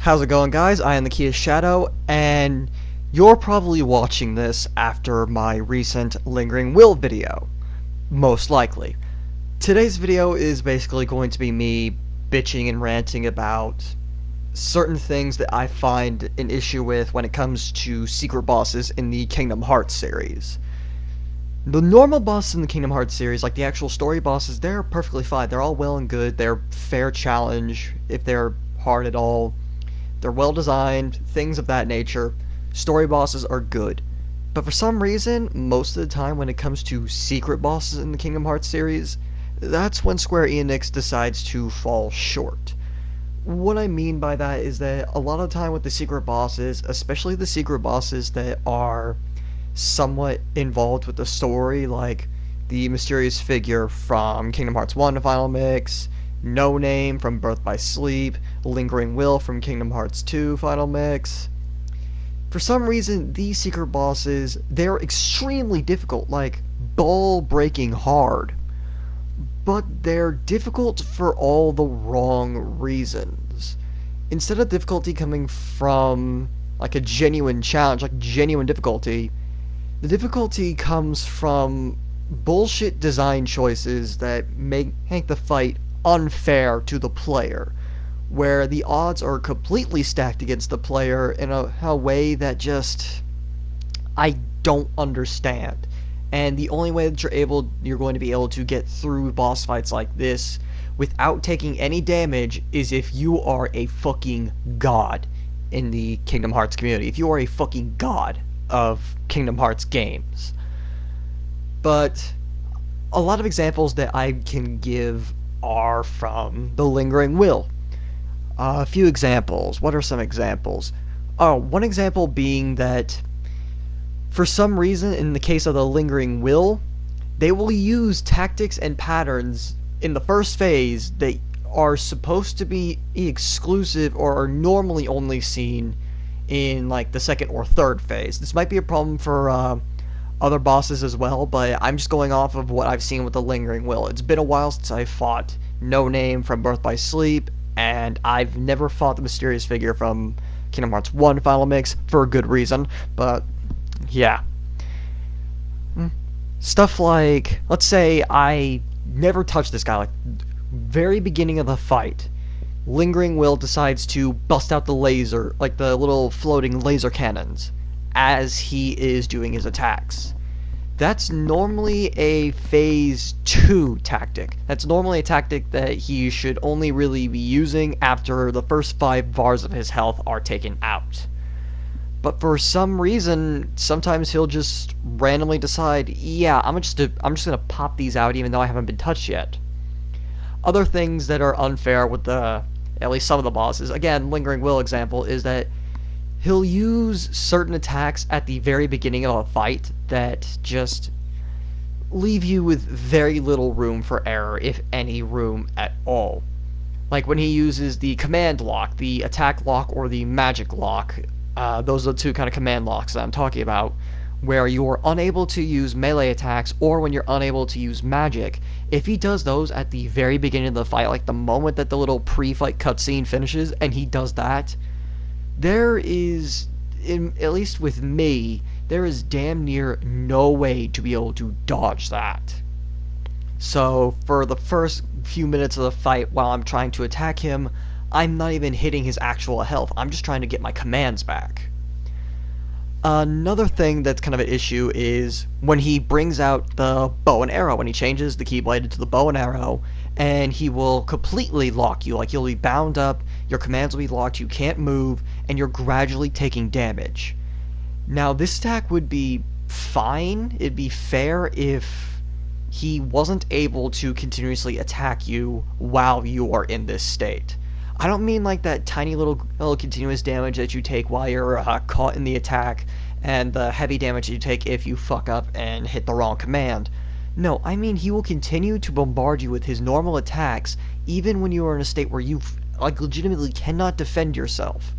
How's it going, guys? I am the Key of Shadow, and you're probably watching this after my recent Lingering Will video. Most likely. Today's video is basically going to be me bitching and ranting about certain things that I find an issue with when it comes to secret bosses in the Kingdom Hearts series. The normal bosses in the Kingdom Hearts series, like the actual story bosses, they're perfectly fine. They're all well and good. They're fair challenge if they're hard at all. They're well designed, things of that nature. Story bosses are good. But for some reason, most of the time when it comes to secret bosses in the Kingdom Hearts series, that's when Square Enix decides to fall short. What I mean by that is that a lot of the time with the secret bosses, especially the secret bosses that are somewhat involved with the story, like the mysterious figure from Kingdom Hearts 1 Final Mix, No Name from Birth by Sleep, Lingering Will from Kingdom Hearts 2 Final Mix. For some reason, these secret bosses, they're extremely difficult, like ball-breaking hard. But they're difficult for all the wrong reasons. Instead of difficulty coming from like a genuine challenge, like genuine difficulty, the difficulty comes from bullshit design choices that make the fight unfair to the player, where the odds are completely stacked against the player in a way that just I don't understand. And the only way that you're going to be able to get through boss fights like this without taking any damage is if you are a fucking god in the Kingdom Hearts community. If you are a fucking god of Kingdom Hearts games. But a lot of examples that I can give are from the Lingering Will. A few examples. What are some examples? Oh, one example being that for some reason, in the case of the Lingering Will, they will use tactics and patterns in the first phase that are supposed to be exclusive or are normally only seen in like the second or third phase. This might be a problem for other bosses as well, but I'm just going off of what I've seen with the Lingering Will. It's been a while since I fought No Name from Birth by Sleep, and I've never fought the mysterious figure from Kingdom Hearts 1 Final Mix for a good reason, but yeah. Stuff like, let's say I never touched this guy, like very beginning of the fight, Lingering Will decides to bust out the laser, like the little floating laser cannons, as he is doing his attacks. That's normally a phase 2 tactic. That's normally a tactic that he should only really be using after the first 5 bars of his health are taken out. But for some reason, sometimes he'll just randomly decide, yeah, I'm just gonna pop these out even though I haven't been touched yet. Other things that are unfair with at least some of the bosses, again, Lingering Will example, is that he'll use certain attacks at the very beginning of a fight that just leave you with very little room for error, if any room at all. Like when he uses the command lock, the attack lock, or the magic lock. Those are the two kind of command locks that I'm talking about, where you're unable to use melee attacks or when you're unable to use magic. If he does those at the very beginning of the fight, like the moment that the little pre-fight cutscene finishes and he does that, there is, at least with me, there is damn near no way to be able to dodge that. So for the first few minutes of the fight while I'm trying to attack him, I'm not even hitting his actual health. I'm just trying to get my commands back. Another thing that's kind of an issue is when he brings out the bow and arrow, when he changes the Keyblade to the bow and arrow, and he will completely lock you, like you'll be bound up, your commands will be locked, you can't move, and you're gradually taking damage. Now this attack would be fine, it'd be fair if he wasn't able to continuously attack you while you are in this state. I don't mean like that tiny little continuous damage that you take while you're caught in the attack, and the heavy damage that you take if you fuck up and hit the wrong command. No, I mean he will continue to bombard you with his normal attacks, even when you are in a state where you like legitimately cannot defend yourself.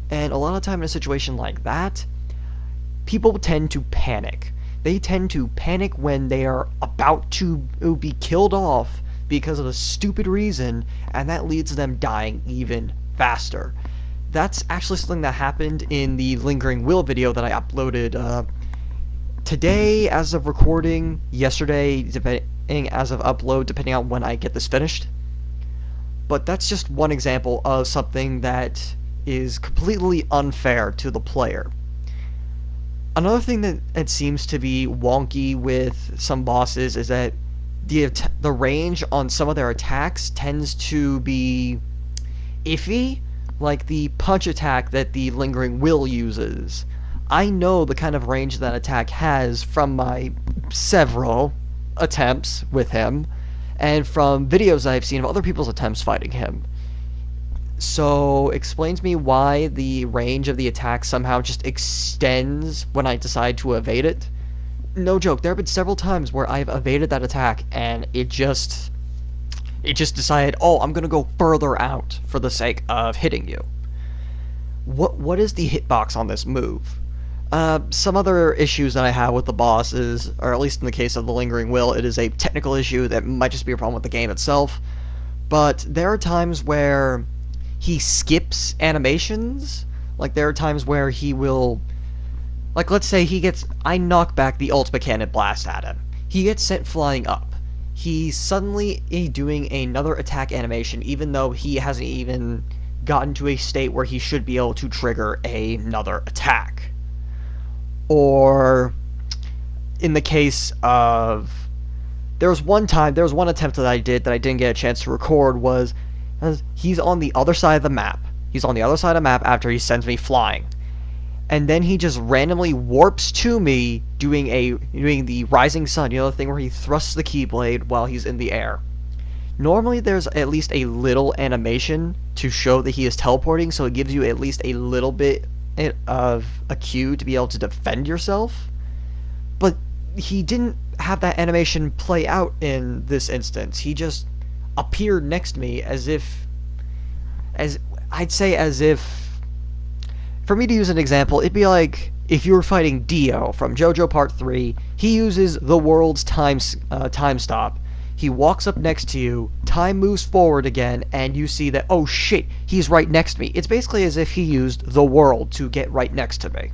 And a lot of time in a situation like that, people tend to panic. They tend to panic when they are about to be killed off because of a stupid reason, and that leads to them dying even faster. that's actually something that happened in the Lingering Will video that I uploaded today as of recording, yesterday depending as of upload, depending on when I get this finished. But that's just one example of something that is completely unfair to the player. Another thing that it seems to be wonky with some bosses is that the range on some of their attacks tends to be iffy, like the punch attack that the Lingering Will uses. I know the kind of range that attack has from my several attempts with him, and from videos I've seen of other people's attempts fighting him. So, explain to me why the range of the attack somehow just extends when I decide to evade it. No joke, there have been several times where I've evaded that attack and it just decided, oh, I'm gonna go further out for the sake of hitting you. What is the hitbox on this move? Some other issues that I have with the boss is, or at least in the case of the Lingering Will, it is a technical issue that might just be a problem with the game itself. But there are times where he skips animations. Like, there are times where he will... Like, let's say I knock back the ultimate cannon blast at him. He gets sent flying up. He's suddenly doing another attack animation, even though he hasn't even gotten to a state where he should be able to trigger another attack. Or, in the case of... There was one attempt that I did that I didn't get a chance to record, was he's on the other side of the map. He's on the other side of the map after he sends me flying. And then he just randomly warps to me doing the rising sun, the thing where he thrusts the keyblade while he's in the air. Normally there's at least a little animation to show that he is teleporting, so it gives you at least a little bit of a cue to be able to defend yourself. But he didn't have that animation play out in this instance. He just appeared next to me as if, for me to use an example, it'd be like if you were fighting Dio from JoJo Part 3, he uses the world's time stop. He walks up next to you, time moves forward again, and you see that, oh shit, he's right next to me. It's basically as if he used the world to get right next to me.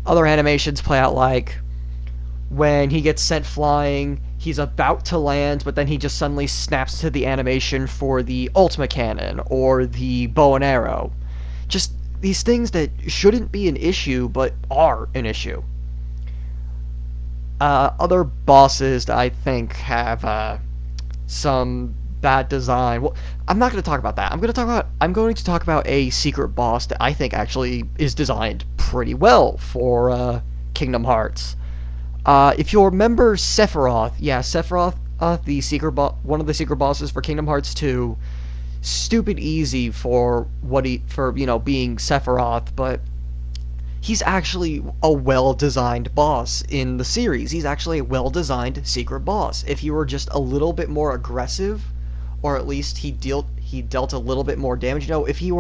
Other animations play out like when he gets sent flying, he's about to land, but then he just suddenly snaps to the animation for the ultimate cannon or the bow and arrow. Just these things that shouldn't be an issue, but are an issue. Other bosses that I think have some bad design. Well, I'm not going to talk about that. I'm going to talk about a secret boss that I think actually is designed pretty well for Kingdom Hearts. If you'll remember Sephiroth, Sephiroth, one of the secret bosses for Kingdom Hearts 2. Stupid easy for being Sephiroth, but he's actually a well-designed boss in the series. He's actually a well-designed secret boss. If he were just a little bit more aggressive, or at least he dealt a little bit more damage. If he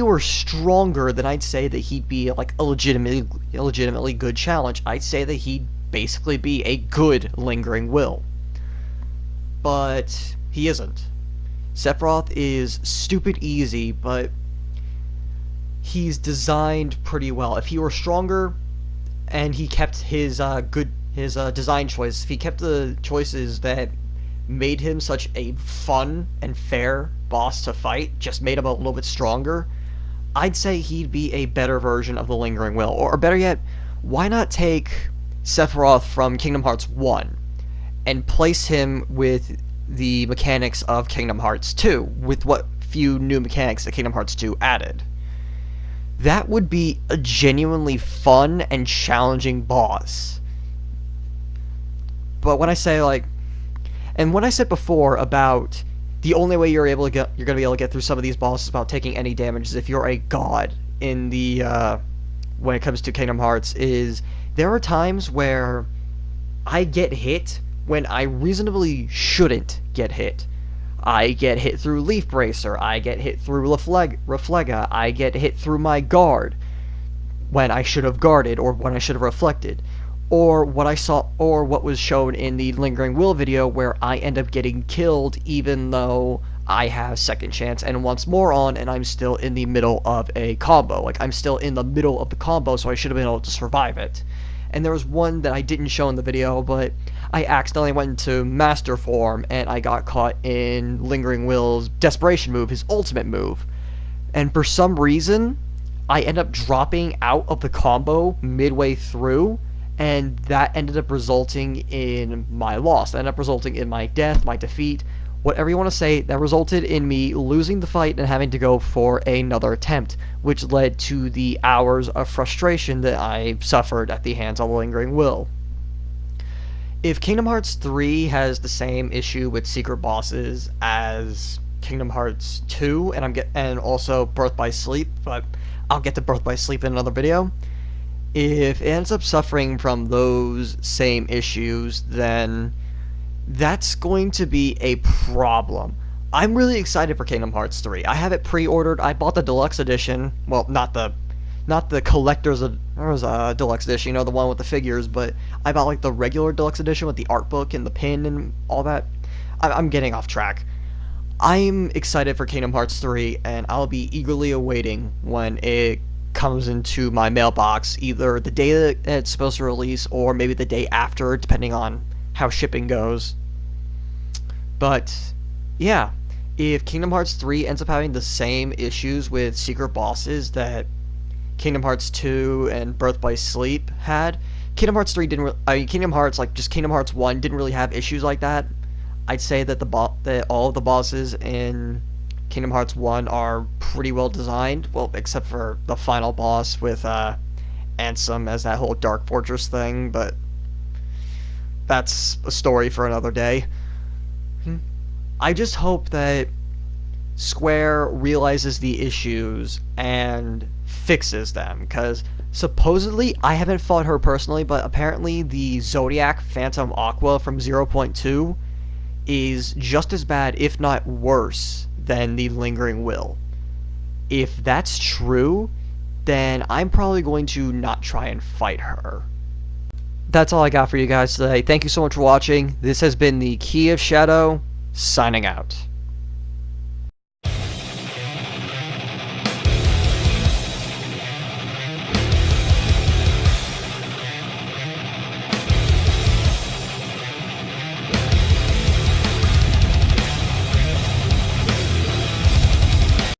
were stronger, then I'd say that he'd be like a legitimately good challenge. I'd say that he'd basically be a good Lingering Will. But he isn't. Sephiroth is stupid easy, but he's designed pretty well. If he were stronger, and he kept his design choice, if he kept the choices that made him such a fun and fair boss to fight, just made him a little bit stronger, I'd say he'd be a better version of the Lingering Will. Or better yet, why not take Sephiroth from Kingdom Hearts 1 and place him with the mechanics of Kingdom Hearts 2, with what few new mechanics that Kingdom Hearts 2 added. That would be a genuinely fun and challenging boss. But when I say when I said before about the only way you're going to be able to get through some of these bosses without taking any damage is if you're a god in the when it comes to Kingdom Hearts, is there are times where I get hit when I reasonably shouldn't get hit. I get hit through Leaf Bracer, I get hit through Reflega, I get hit through my guard when I should have guarded or when I should have reflected. or what I saw, or what was shown in the Lingering Will video, where I end up getting killed even though I have second chance and once more on, and I'm still in the middle of a combo. Like, I'm still in the middle of the combo, so I should have been able to survive it. And there was one that I didn't show in the video, but I accidentally went into Master Form, and I got caught in Lingering Will's Desperation move, his ultimate move. And for some reason, I end up dropping out of the combo midway through, and that ended up resulting in my loss. That ended up resulting in my death, my defeat, whatever you want to say. That resulted in me losing the fight and having to go for another attempt, which led to the hours of frustration that I suffered at the hands of Lingering Will. If Kingdom Hearts 3 has the same issue with secret bosses as Kingdom Hearts 2, and also Birth by Sleep, but I'll get to Birth by Sleep in another video. If it ends up suffering from those same issues, then that's going to be a problem. I'm really excited for Kingdom Hearts 3. I have it pre-ordered. I bought the deluxe edition. Well, not the collector's deluxe edition, you know, the one with the figures, but I bought like the regular deluxe edition with the art book and the pin and all that. I'm getting off track. I'm excited for Kingdom Hearts 3, and I'll be eagerly awaiting when it comes into my mailbox, either the day that it's supposed to release or maybe the day after, depending on how shipping goes. But yeah, if Kingdom Hearts 3 ends up having the same issues with secret bosses that Kingdom Hearts 2 and Birth by Sleep had, Kingdom Hearts 3 didn't. Kingdom Hearts, like just Kingdom Hearts 1, didn't really have issues like that. I'd say that that all of the bosses in Kingdom Hearts 1 are pretty well designed, well, except for the final boss with Ansem as that whole Dark Fortress thing, but that's a story for another day. I just hope that Square realizes the issues and fixes them, because supposedly, I haven't fought her personally, but apparently the Zodiac Phantom Aqua from 0.2 is just as bad, if not worse, than the Lingering Will. If that's true, then I'm probably going to not try and fight her. That's all I got for you guys today. Thank you so much for watching. This has been the Key of Shadow, signing out.